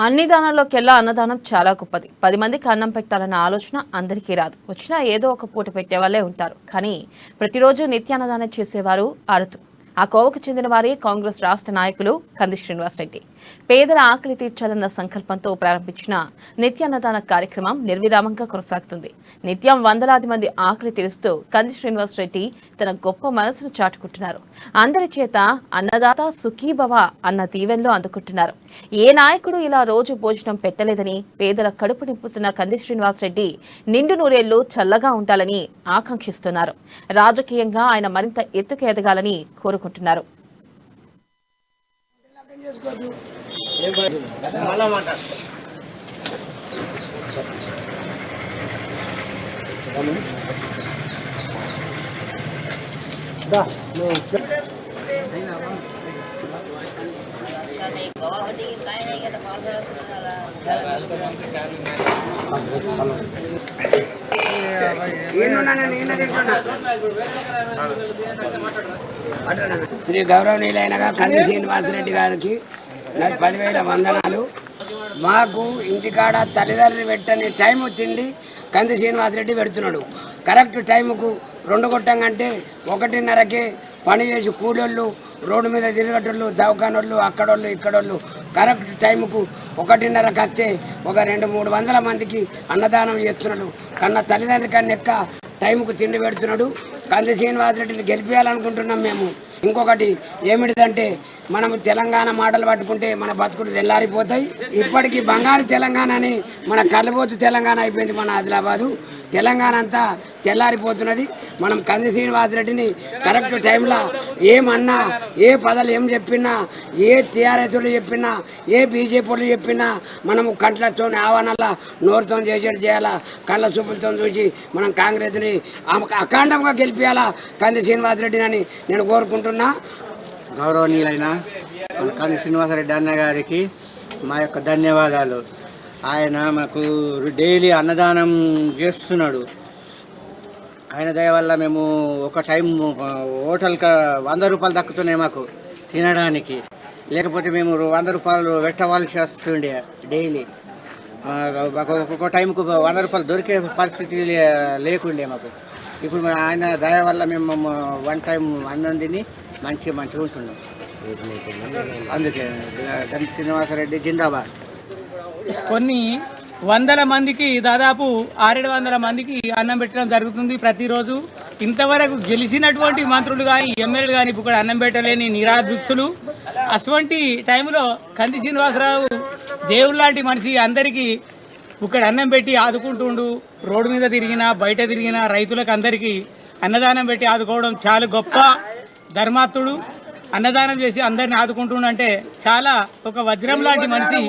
అన్ని దానాల్లోకెల్లా అన్నదానం చాలా గొప్పది. 10 మందికి అన్నం పెట్టాలన్న ఆలోచన అందరికీ రాదు. వచ్చినా ఏదో ఒక పూట పెట్టేవాళ్లే ఉంటారు. కానీ ప్రతిరోజు నిత్యాన్నదానం చేసేవారు అరుదు. ఆ కోవకు చెందిన వారే కాంగ్రెస్ రాష్ట్ర నాయకులు కంది శ్రీనివాసరెడ్డి. పేదల ఆకలి తీర్చాలన్న సంకల్పంతో ప్రారంభించిన నిత్యాన్నదాన కార్యక్రమం నిర్విరామంగా కొనసాగుతుంది. నిత్యం వందలాది మంది ఆకలి తీరుస్తూ కంది శ్రీనివాసరెడ్డి తన గొప్ప మనసును చాటుకుంటున్నారు. అందరి చేత అన్నదాత సుఖీభవ అన్న దీవెనలు అందుకుంటున్నారు. ఏ నాయకుడు ఇలా రోజు భోజనం పెట్టలేదని పేదల కడుపు నింపుతున్న కంది శ్రీనివాసరెడ్డి నిండు నూరేళ్లు చల్లగా ఉండాలని ఆకాంక్షిస్తున్నారు. రాజకీయంగా ఆయన మరింత ఎత్తుకు ఎదగాలని కోరుకుంటున్నారు. శ్రీ గౌరవనీయులైన కంది శ్రీనివాసరెడ్డి గారికి 10,000 వందనాలు. మాకు ఇంటికాడ తల్లిదండ్రులు పెట్టని టైం వచ్చింది, కంది శ్రీనివాసరెడ్డి పెడుతున్నాడు. కరెక్ట్ టైంకు 2 కొట్టంగంటే 1:30కే పని చేసి కూలోళ్ళు, రోడ్డు మీద తిరిగేటోళ్ళు, దవాఖానోళ్ళు, అక్కడోళ్ళు ఇక్కడోళ్ళు కరెక్ట్ టైంకు 1:30కి వస్తే ఒక 200-300 మందికి అన్నదానం చేస్తున్నాడు. కన్న తల్లిదండ్రి కన్నెక్క టైంకు తిండి పెడుతున్నాడు. కంది శ్రీనివాసరెడ్డిని గెలిపించాలనుకుంటున్నాం మేము. ఇంకొకటి ఏమిటిదంటే, మనము తెలంగాణ మాటలు పట్టుకుంటే మన బతుకులు తెల్లారిపోతాయి. ఇప్పటికీ బంగారు తెలంగాణ అని మన కళ్ళబోతు తెలంగాణ అయిపోయింది. మన ఆదిలాబాదు తెలంగాణ అంతా తెల్లారిపోతున్నది. మనం కంది శ్రీనివాసరెడ్డిని కరెక్ట్ టైంలో ఏమన్నా, ఏ పదాలు ఏం చెప్పినా, ఏ టీఆర్ఎస్లు చెప్పినా, ఏ బీజేపీలు చెప్పినా మనము కంట్లతో ఆవరణలో నోరుతో చేసేది చేయాలా, కళ్ళ చూపులతో చూసి మనం కాంగ్రెస్ని అఖండంగా గెలిపించాలా కంది శ్రీనివాసరెడ్డిని అని నేను కోరుకుంటున్నా. గౌరవనీయులైన కంది శ్రీనివాసరెడ్డి అన్న గారికి మా యొక్క ధన్యవాదాలు. ఆయన మాకు డైలీ అన్నదానం చేస్తున్నాడు. ఆయన దయ వల్ల మేము ఒక టైం హోటల్కి 100 రూపాయలు దక్కుతున్నాయి మాకు తినడానికి. లేకపోతే మేము 100 రూపాయలు పెట్టవలసి వస్తుండే డైలీ. మాకు ఒక్కొక్క టైంకు 100 రూపాయలు దొరికే పరిస్థితి లేకుండే మాకు. ఇప్పుడు ఆయన దయ వల్ల మేము 1 టైం అన్నం తిని మంచిగా ఉంటున్నాం. అందుకే కంది శ్రీనివాసరెడ్డి జిందాబాద్. కొన్ని వందల మందికి, దాదాపు 600-700 మందికి అన్నం పెట్టడం జరుగుతుంది ప్రతిరోజు. ఇంతవరకు గెలిచినటువంటి మంత్రులు కానీ ఎమ్మెల్యేలు కానీ ఇప్పుడు అన్నం పెట్టలేని నిరాభిక్షులు. అటువంటి టైంలో కంది శ్రీనివాసరావు దేవుడు లాంటి మనిషి, అందరికీ ఇక్కడ అన్నం పెట్టి ఆదుకుంటుండు. రోడ్డు మీద తిరిగినా బయట తిరిగినా రైతులకు అందరికీ అన్నదానం పెట్టి ఆదుకోవడం చాలా గొప్ప ధర్మాత్ముడు. అన్నదానం చేసి అందరిని ఆదుకుంటుండంటే చాలా ఒక వజ్రం లాంటి మనిషి.